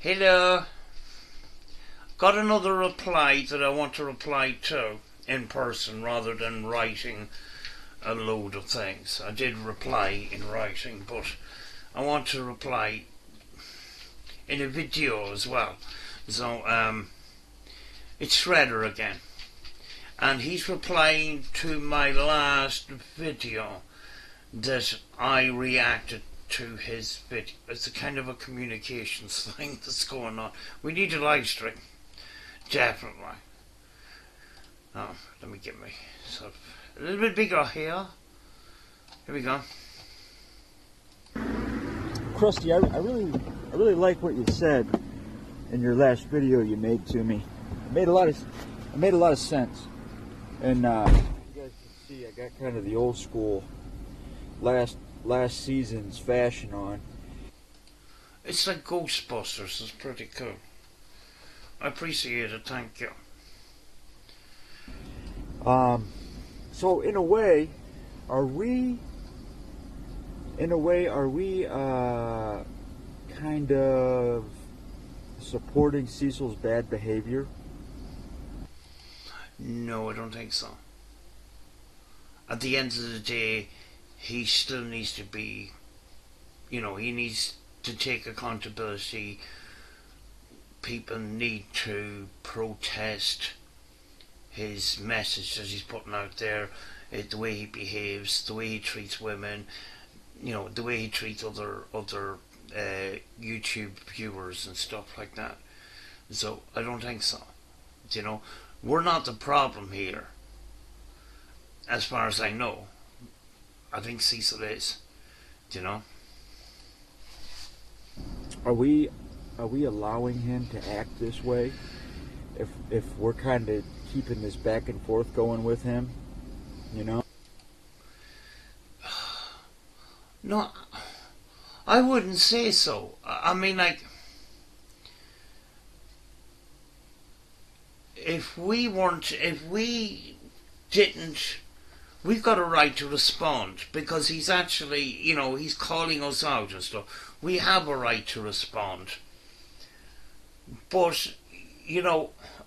Hello. Got another reply that I want to reply to in person rather than writing a load of things. I did reply in writing, but I want to reply in a video as well. So it's Shredder again, and he's replying to my last video that I reacted to his video. It's a kind of a communications thing that's going on. We need a live stream, definitely. Oh, let me get myself a little bit bigger here. Here we go. Krusty, I really like what you said in your last video you made to me. It made a lot of sense. And you guys can see I got kind of the old school last season's fashion on. It's like Ghostbusters. It's pretty cool. I appreciate it. Thank you. So in a way, are we kind of supporting Cecil's bad behavior? No, I don't think so. At the end of the day, he still needs to be, he needs to take accountability. People need to protest his message that he's putting out there, the way he behaves, the way he treats women, the way he treats other YouTube viewers and stuff like that. So I don't think so. We're not the problem here, as far as I know. I think Cecil is. Are we allowing him to act this way? If we're kind of keeping this back and forth going with him, No, I wouldn't say so. I mean, like, if we didn't, we've got a right to respond, because he's actually, he's calling us out and stuff. We have a right to respond. But,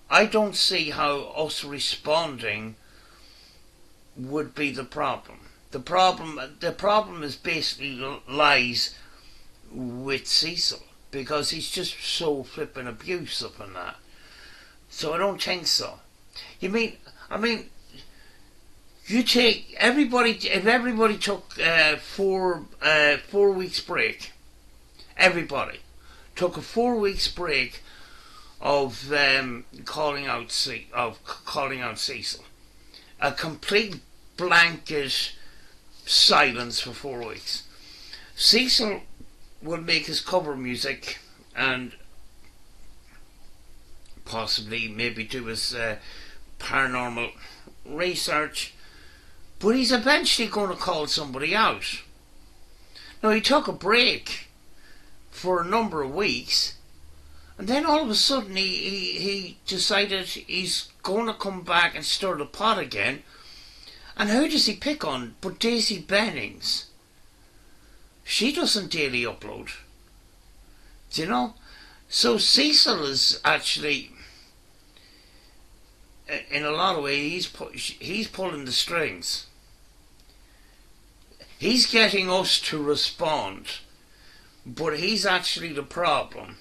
I don't see how us responding would be the problem. The problem is basically lies with Cecil, because he's just so flippin' abusive and that. So I don't think so. You take everybody. If everybody took 4 weeks break, everybody took a 4 weeks break of calling out Cecil, a complete blanket silence for 4 weeks. Cecil will make his cover music and possibly maybe do his paranormal research, but he's eventually going to call somebody out. Now, he took a break for a number of weeks, and then all of a sudden he decided he's going to come back and stir the pot again. And who does he pick on but Daisy Bennings? She doesn't daily upload. So Cecil is actually, in a lot of ways, he's pulling the strings. He's getting us to respond, but he's actually the problem.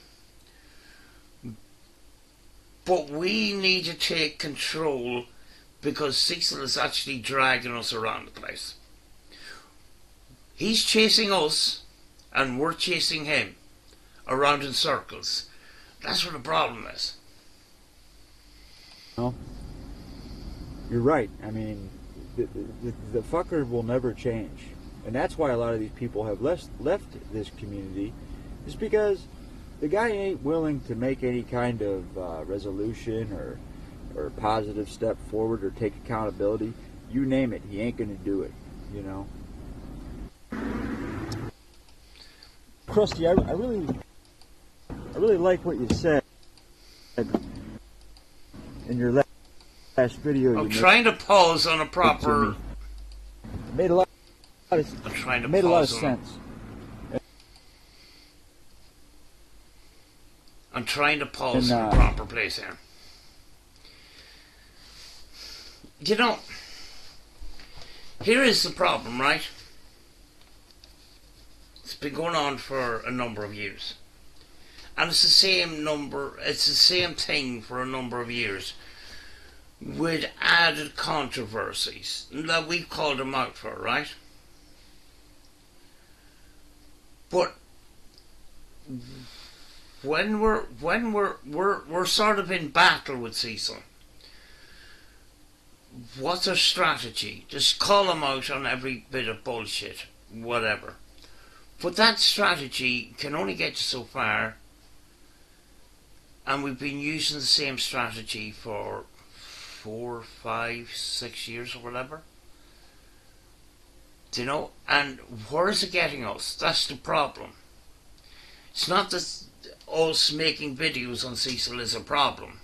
But we need to take control, because Cecil is actually dragging us around the place. He's chasing us, and we're chasing him around in circles. That's what the problem is. No, you're right. I mean, the fucker will never change, and that's why a lot of these people have left this community, is because the guy ain't willing to make any kind of resolution or positive step forward or take accountability. You name it, he ain't gonna do it. Krusty, I really like what you said in your last video. I'm trying to pause on a proper. It made a lot of sense. I'm trying to pause And, in the proper place here. You know, here is the problem, right? It's been going on for a number of years. And it's the same thing for a number of years. With added controversies that we've called them out for, right? But when we're sort of in battle with Cecil, what's our strategy? Just call him out on every bit of bullshit, whatever. But that strategy can only get you so far, and we've been using the same strategy for 4, 5, 6 years or whatever. Do you know? And where is it getting us? That's the problem. It's not that us making videos on Cecil is a problem.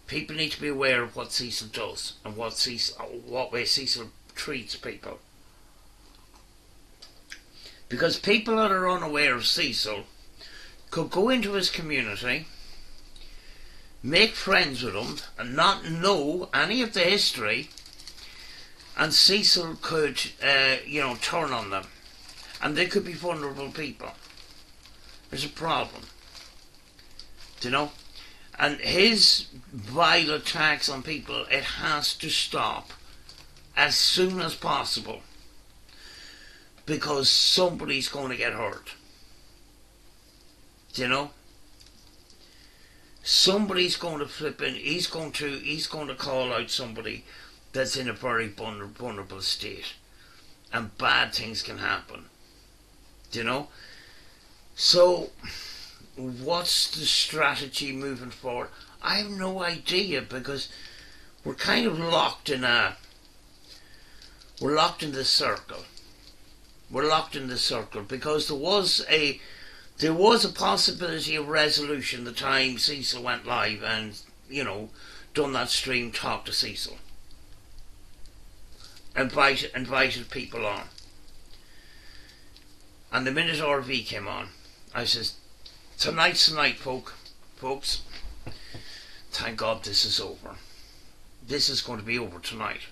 People need to be aware of what Cecil does and what way Cecil treats people. Because people that are unaware of Cecil could go into his community, make friends with him and not know any of the history, and Cecil could turn on them, and they could be vulnerable people. There's a problem, do you know? And his vile attacks on people, it has to stop as soon as possible, because somebody's going to get hurt, do you know? Somebody's going to flip in. He's going to call out somebody that's in a very vulnerable state, and bad things can happen. Do you know? So, what's the strategy moving forward? I have no idea, because we're kind of locked in this circle. We're locked in this circle because there was a possibility of resolution the time Cecil went live and, done that stream, Talk to Cecil. Invited people on. And the minute RV came on, I says, tonight's the night, folks. Thank God this is over. This is going to be over tonight.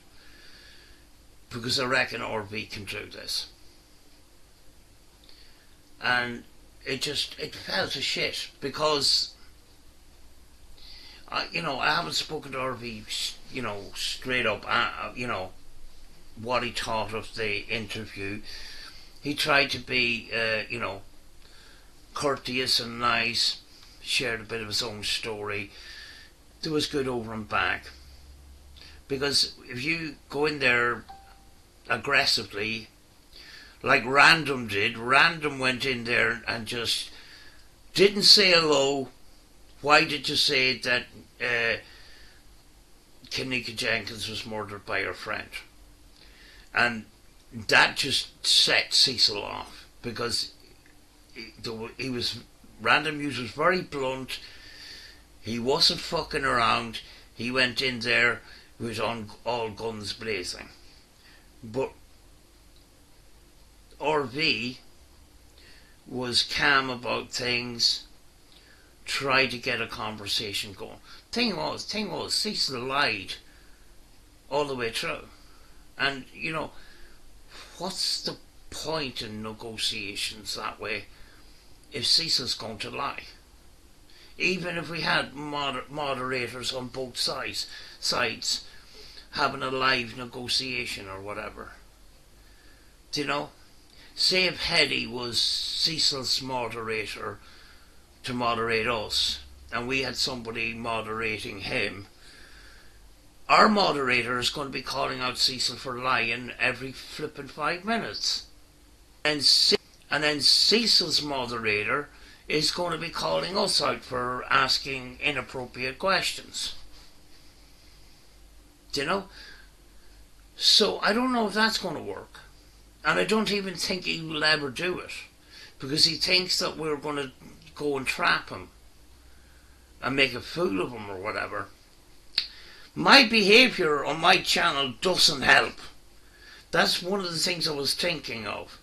Because I reckon RV can do this. And it fell to shit, because I haven't spoken to RV, straight up, what he thought of the interview. He tried to be, courteous and nice, shared a bit of his own story. There was good over and back, because if you go in there aggressively, like Random did. Random went in there and just didn't say hello. Why did you say that Kanika Jenkins was murdered by her friend? And that just set Cecil off, because Random News was very blunt. He wasn't fucking around. He went in there with all guns blazing. But RV was calm about things, tried to get a conversation going. Thing was, Cecil lied all the way through. And, what's the point in negotiations that way if Cecil's going to lie? Even if we had moderators on both sides having a live negotiation or whatever. Do you know? Say if Hetty was Cecil's moderator to moderate us, and we had somebody moderating him, our moderator is going to be calling out Cecil for lying every flipping 5 minutes. And then Cecil's moderator is going to be calling us out for asking inappropriate questions. Do you know? So I don't know if that's going to work. And I don't even think he will ever do it, because he thinks that we're going to go and trap him and make a fool of him or whatever. My behaviour on my channel doesn't help. That's one of the things I was thinking of.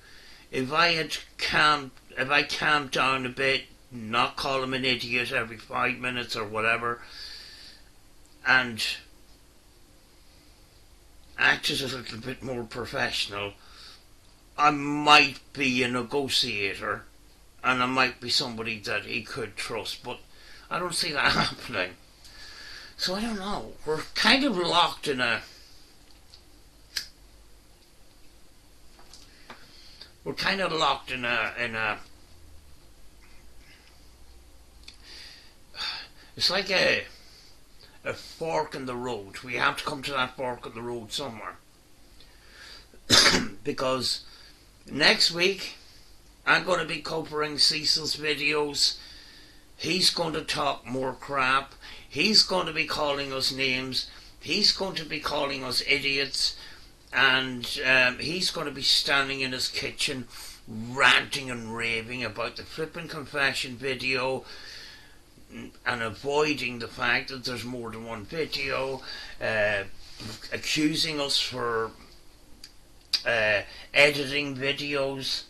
If I calmed down a bit, not call him an idiot every 5 minutes or whatever, and act as a little bit more professional. I might be a negotiator, and I might be somebody that he could trust, but I don't see that happening. So I don't know. We're kind of locked in a... We're kind of locked in a... It's like a fork in the road. We have to come to that fork in the road somewhere. Because next week I'm going to be covering Cecils' videos. He's going to talk more crap. He's going to be calling us names. He's going to be calling us idiots. And he's going to be standing in his kitchen ranting and raving about the flipping confession video, and avoiding the fact that there's more than one video, accusing us for editing videos.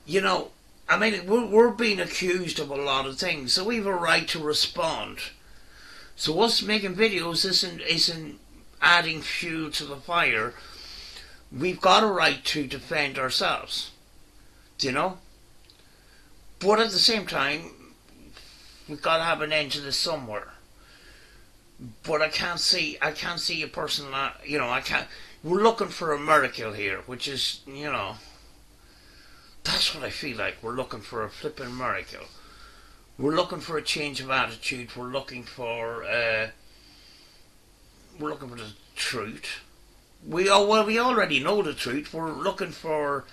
You know, I mean, we're being accused of a lot of things, so we have a right to respond. So us making videos isn't adding fuel to the fire. We've got a right to defend ourselves, you know. But at the same time, we've got to have an end to this somewhere. But I can't see a person that, you know, I can't. We're looking for a miracle here, which is, you know, that's what I feel like. We're looking for a flipping miracle. We're looking for a change of attitude. We're looking for the truth. We already know the truth. We're looking for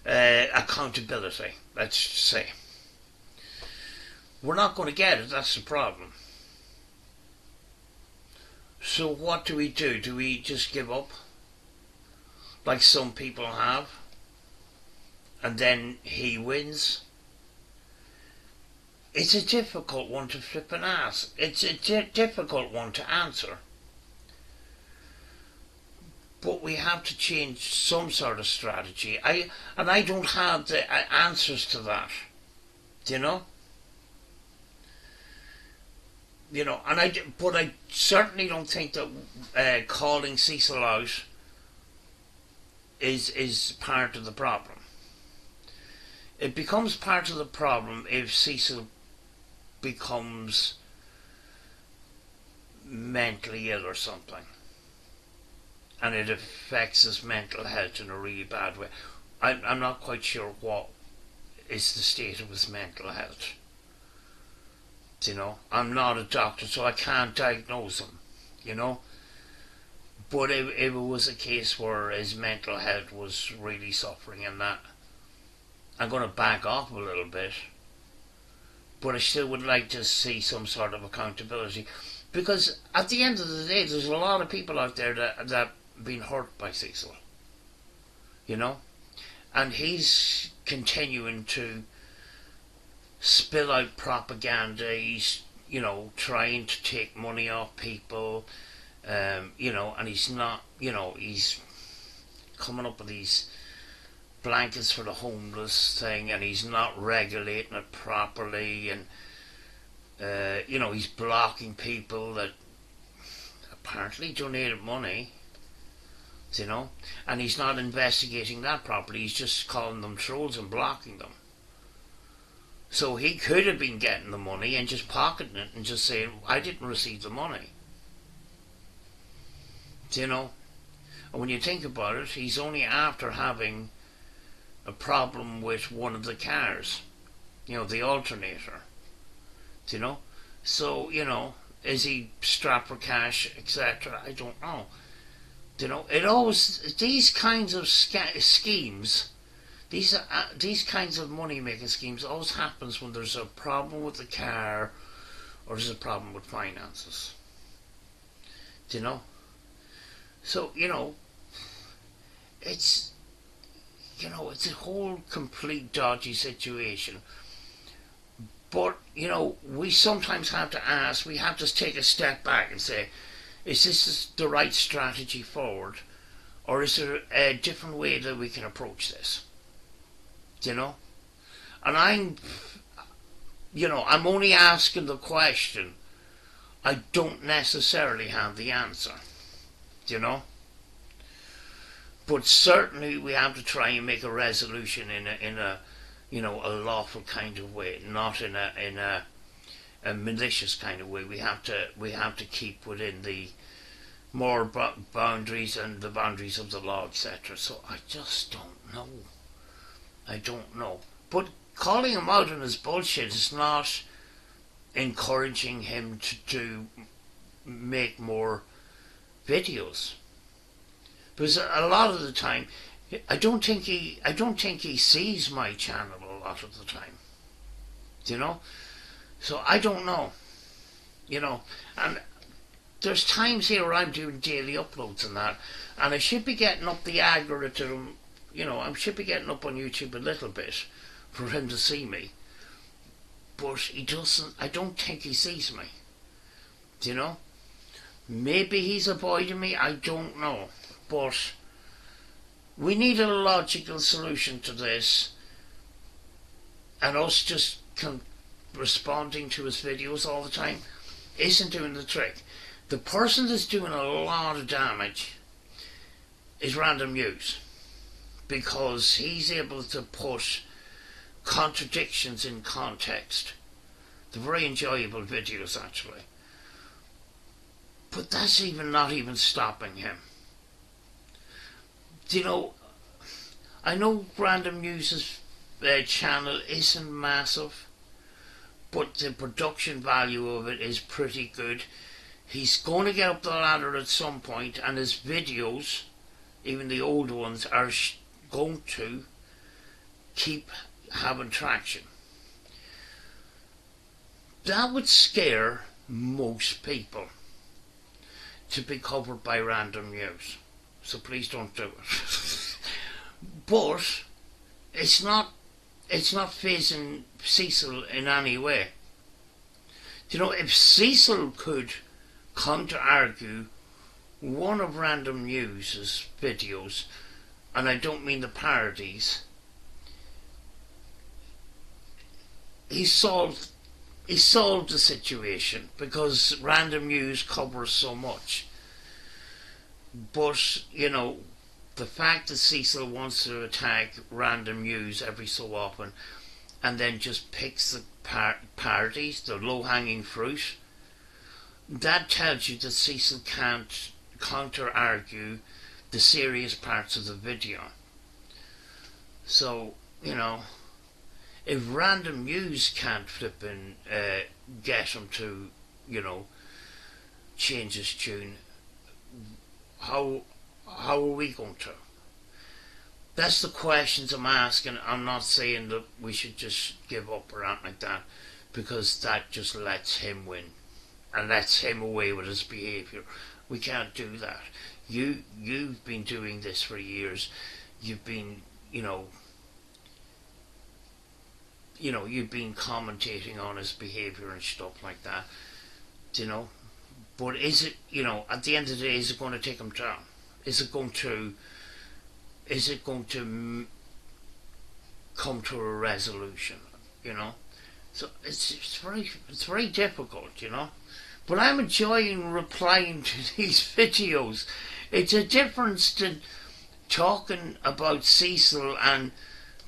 accountability. Let's say. We're not going to get it. That's the problem. So what do? Do we just give up, like some people have, and then he wins? It's a difficult one to flip and ask. It's a difficult one to answer. But we have to change some sort of strategy. I don't have the answers to that. Do you know? You know, but I certainly don't think that calling Cecil out is part of the problem. It becomes part of the problem if Cecil becomes mentally ill or something, and it affects his mental health in a really bad way. I'm not quite sure what is the state of his mental health. You know, I'm not a doctor, so I can't diagnose him, you know. But if it was a case where his mental health was really suffering and that, I'm going to back off a little bit. But I still would like to see some sort of accountability. Because at the end of the day, there's a lot of people out there that have been hurt by Cecil. You know? And he's continuing to spill out propaganda. He's, you know, trying to take money off people, you know, and he's not, you know, he's coming up with these blankets for the homeless thing, and he's not regulating it properly, and you know, he's blocking people that apparently donated money, you know, and he's not investigating that properly. He's just calling them trolls and blocking them. So he could have been getting the money and just pocketing it and just saying, I didn't receive the money. You know? And when you think about it, he's only after having a problem with one of the cars. You know, the alternator. You know? So, you know, is he strapped for cash, etc.? I don't know. You know, it always, these kinds of schemes, these kinds of money-making schemes always happens when there's a problem with the car or there's a problem with finances. Do you know? So, you know, it's, you know, it's a whole complete dodgy situation. But, you know, we sometimes have to ask, we have to take a step back and say, is this the right strategy forward? Or is there a different way that we can approach this? You know? And I'm only asking the question. I don't necessarily have the answer, you know. But certainly we have to try and make a resolution in a a lawful kind of way, not in a malicious kind of way. We have to keep within the more boundaries and the boundaries of the law, etc. So I just don't know. I don't know. But calling him out on his bullshit is not encouraging him to make more videos. Because a lot of the time, I don't think he sees my channel a lot of the time. So I don't know. And there's times here where I'm doing daily uploads and that, and I should be getting up the algorithm. I should be getting up on YouTube a little bit for him to see me. But he doesn't. I don't think he sees me. Maybe he's avoiding me. I don't know. But we need a logical solution to this, and us just responding to his videos all the time isn't doing the trick. The person that's doing a lot of damage is Random News, because he's able to put contradictions in context. They're very enjoyable videos, actually. But that's not even stopping him. I know Random News' channel isn't massive, but the production value of it is pretty good. He's going to get up the ladder at some point, and his videos, even the old ones, are going to keep having traction. That would scare most people, to be covered by Random News. So please don't do it. But it's not phasing Cecil in any way. If Cecil could counter-argue one of Random News' videos, and I don't mean the parodies, he solved the situation, because Random News covers so much. But the fact that Cecil wants to attack Random News every so often, and then just picks the parodies, the low-hanging fruit, that tells you that Cecil can't counter-argue the serious parts of the video. So, if Random News can't flipping get him to, change his tune, how are we going to? That's the questions I'm asking. I'm not saying that we should just give up or anything like that, because that just lets him win and lets him away with his behaviour. We can't do that. You've been doing this for years. You've been, you've been commentating on his behaviour and stuff like that. But is it, at the end of the day, is it going to take him down? Is it going to come to a resolution? So it's very difficult, But I'm enjoying replying to these videos. It's a difference to talking about Cecil and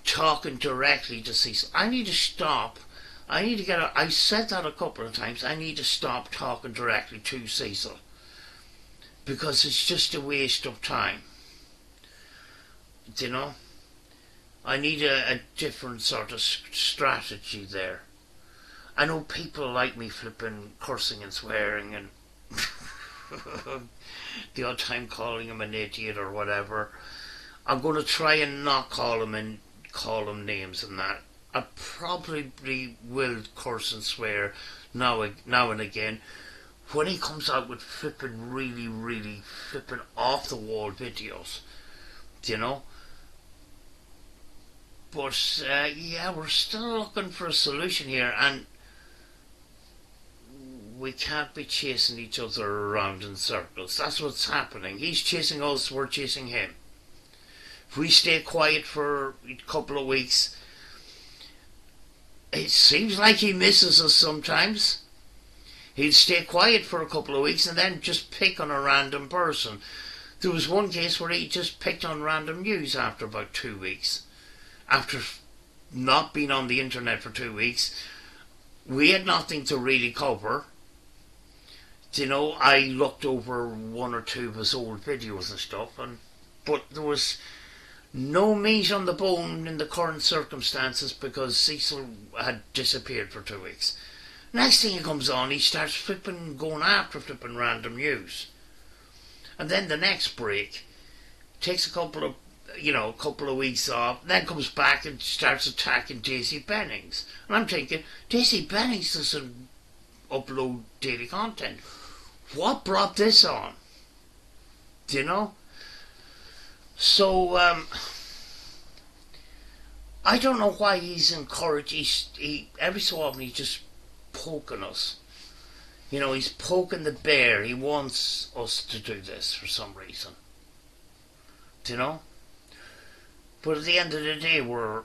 talking directly to Cecil. I need to stop. I said that a couple of times. I need to stop talking directly to Cecil, because it's just a waste of time. I need a different sort of strategy there. I know people like me flipping, cursing and swearing, and the odd time calling him an idiot or whatever. I'm going to try and not call him names and that. I probably will curse and swear now and again when he comes out with flipping really, really flipping off the wall videos, But we're still looking for a solution here, and we can't be chasing each other around in circles. That's what's happening. He's chasing us, we're chasing him. If we stay quiet for a couple of weeks, it seems like he misses us sometimes. He'd stay quiet for a couple of weeks and then just pick on a random person. There was one case where he just picked on random news after about 2 weeks. After not being on the internet for 2 weeks, we had nothing to really cover. You know, I looked over one or two of his old videos and stuff, but there was no meat on the bone in the current circumstances because Cecil had disappeared for 2 weeks. Next thing he comes on, he starts going after flipping random news. And then the next break, takes a couple of weeks off, then comes back and starts attacking Daisy Bennings. And I'm thinking, Daisy Bennings doesn't upload daily content. What brought this on? Do you know? So, I don't know why he's encouraged. He every so often he's just poking us. You know, he's poking the bear. He wants us to do this for some reason. Do you know? But at the end of the day, we're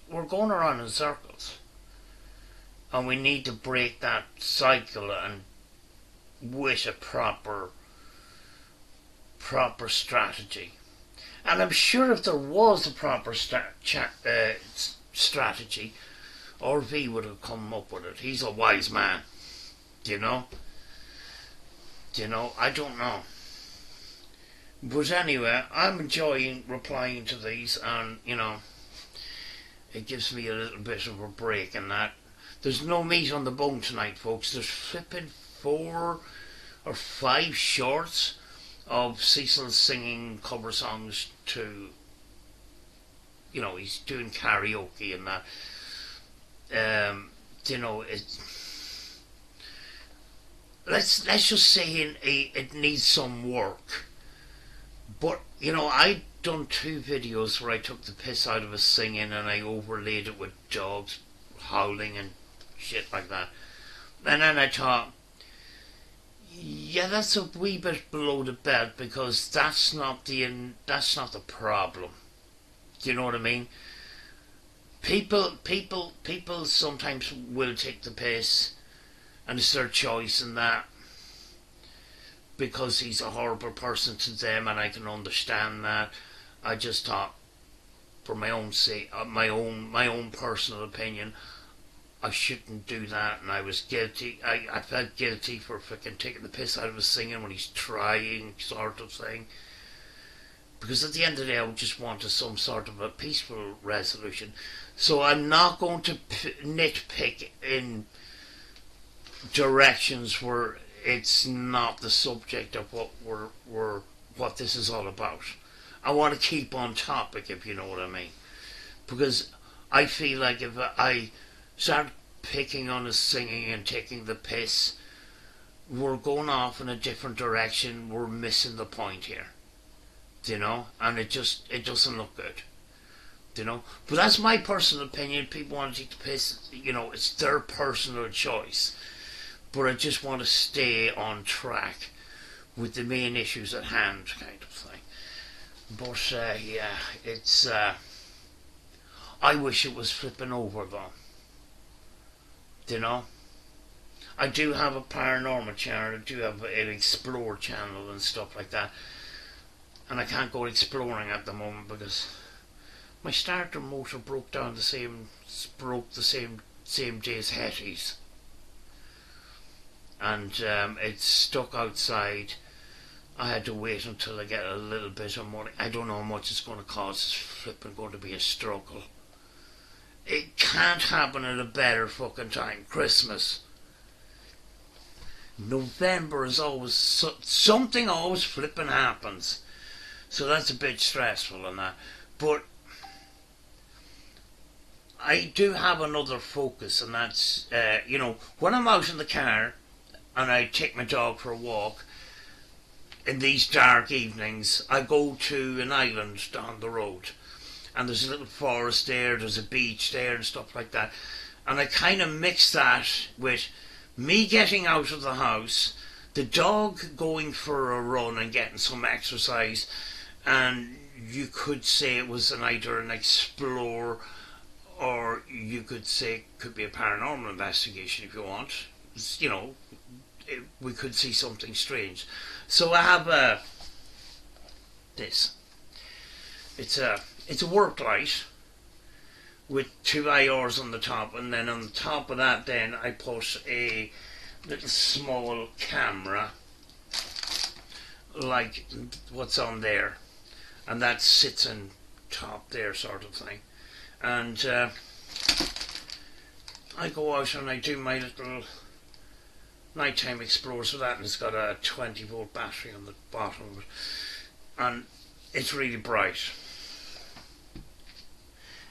going around in circles. And we need to break that cycle and with a proper strategy. And I'm sure if there was a proper strategy, RV would have come up with it. He's a wise man. You know? I don't know. But anyway, I'm enjoying replying to these, and, you know, it gives me a little bit of a break in that. There's no meat on the bone tonight, folks. There's flipping 4 or 5 shorts of Cecil singing cover songs to, you know, he's doing karaoke and that. You know, let's just say it needs some work. But, you know, I'd done 2 videos where I took the piss out of his singing and I overlaid it with dogs howling and shit like that. And then I thought, yeah, that's a wee bit below the belt because that's not the problem. Do you know what I mean? People sometimes will take the piss, and it's their choice and that, because he's a horrible person to them, and I can understand that. I just thought, for my own sake, my own personal opinion, I shouldn't do that, and I was guilty. I felt guilty for fucking taking the piss out of his singing when he's trying, sort of thing. Because at the end of the day, I just wanted some sort of a peaceful resolution. So I'm not going to nitpick in directions where it's not the subject of what this is all about. I want to keep on topic, if you know what I mean. Because I feel like if I start picking on his singing and taking the piss, we're going off in a different direction. We're missing the point here. You know? And it doesn't look good. You know? But that's my personal opinion. People want to take the piss, you know, it's their personal choice. But I just want to stay on track with the main issues at hand, kind of thing. But, yeah, it's, I wish it was flipping over, though. You know? I do have a paranormal channel, I do have an explore channel and stuff like that. And I can't go exploring at the moment because my starter motor broke the same day as Hetty's. And it's stuck outside. I had to wait until I get a little bit of money. I don't know how much it's going to cost. It's flipping going to be a struggle. It can't happen at a better fucking time. Christmas. November is always... something always flipping happens. So that's a bit stressful and that. But I do have another focus, and that's, you know, when I'm out in the car and I take my dog for a walk, in these dark evenings, I go to an island down the road. And there's a little forest there, there's a beach there and stuff like that. And I kind of mix that with me getting out of the house, the dog going for a run and getting some exercise, and you could say it was either an explore or you could say it could be a paranormal investigation if you want. You know, we could see something strange. So I have this. It's a work light with two IRs on the top, and then on the top of that, then I put a little small camera, like what's on there, and that sits on top there, sort of thing. And I go out and I do my little nighttime explores with that, and it's got a 20-volt battery on the bottom of it, and it's really bright.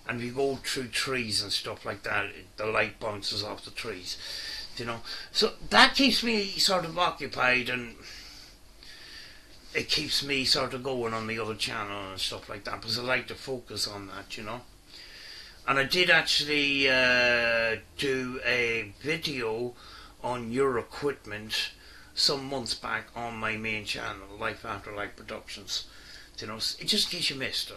And if you go through trees and stuff like that, the light bounces off the trees, you know. So that keeps me sort of occupied, and it keeps me sort of going on the other channel and stuff like that, because I like to focus on that, you know. And I did actually do a video on your equipment some months back on my main channel, Life After Life Productions, you know, just in case you missed it.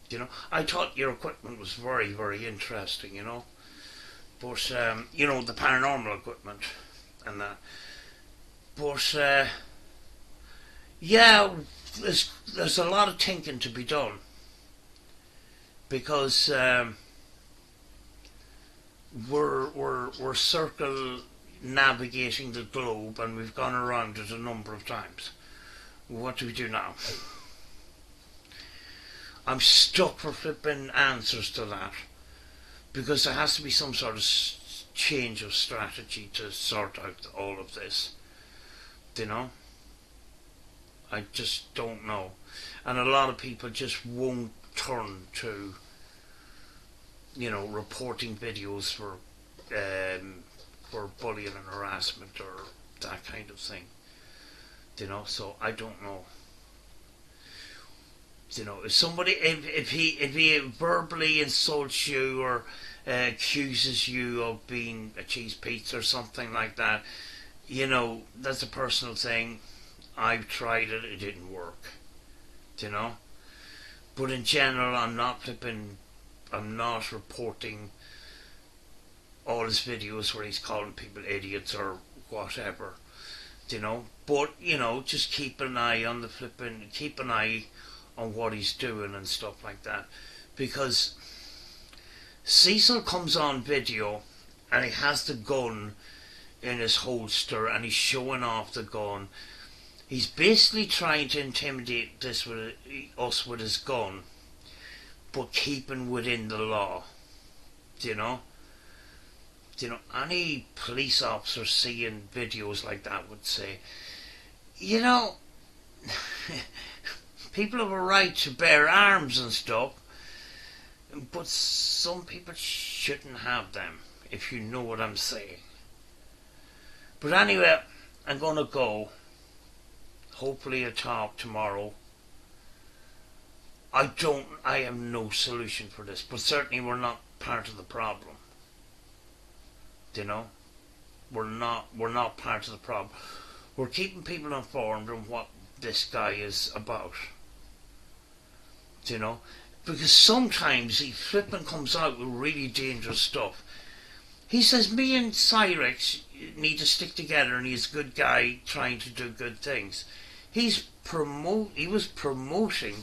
You know, I thought your equipment was very, very interesting, you know. But, you know, the paranormal equipment and that. But, yeah, there's a lot of thinking to be done. Because we're circle navigating the globe, and we've gone around it a number of times. What do we do now? I'm stuck for flipping answers to that, because there has to be some sort of change of strategy to sort out all of this, you know. I just don't know, and a lot of people just won't turn to, you know, reporting videos for bullying and harassment or that kind of thing, you know. So I don't know. You know, if somebody, if he verbally insults you or accuses you of being a cheese pizza or something like that, you know, that's a personal thing. I've tried it, it didn't work, you know. But in general, I'm not reporting all his videos where he's calling people idiots or whatever, you know. But, you know, just keep an eye on on what he's doing and stuff like that, because Cecil comes on video and he has the gun in his holster and he's showing off the gun. He's basically trying to intimidate us with his gun, but keeping within the law, you know. You know, any police officer seeing videos like that would say, you know, people have a right to bear arms and stuff, but some people shouldn't have them, if you know what I'm saying. But anyway, I'm going to go. Hopefully I'll talk tomorrow. I have no solution for this, but certainly we're not part of the problem. You know? We're not part of the problem. We're keeping people informed on what this guy is about. You know, because sometimes he flipping comes out with really dangerous stuff. He says me and Cyrix need to stick together, and he's a good guy trying to do good things. He was promoting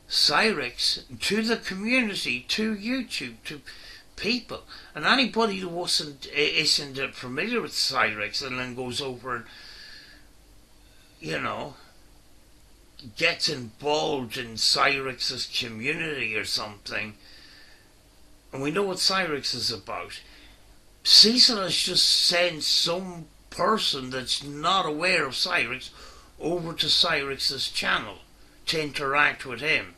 Cyrix to the community, to YouTube, to people, and anybody who isn't familiar with Cyrix and then goes over and, you know, gets involved in Cyrix's community or something, and we know what Cyrix is about. Cecil has just sent some person that's not aware of Cyrix over to Cyrix's channel to interact with him.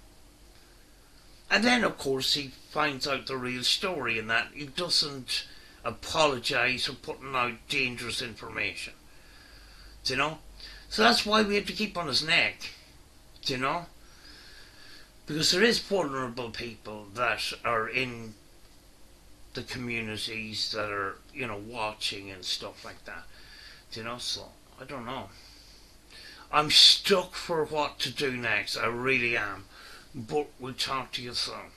And then, of course, he finds out the real story, and that he doesn't apologise for putting out dangerous information. You know? So that's why we have to keep on his neck. You know? Because there is vulnerable people that are in the communities that are, you know, watching and stuff like that. You know? So, I don't know. I'm stuck for what to do next. I really am. But we'll talk to you soon.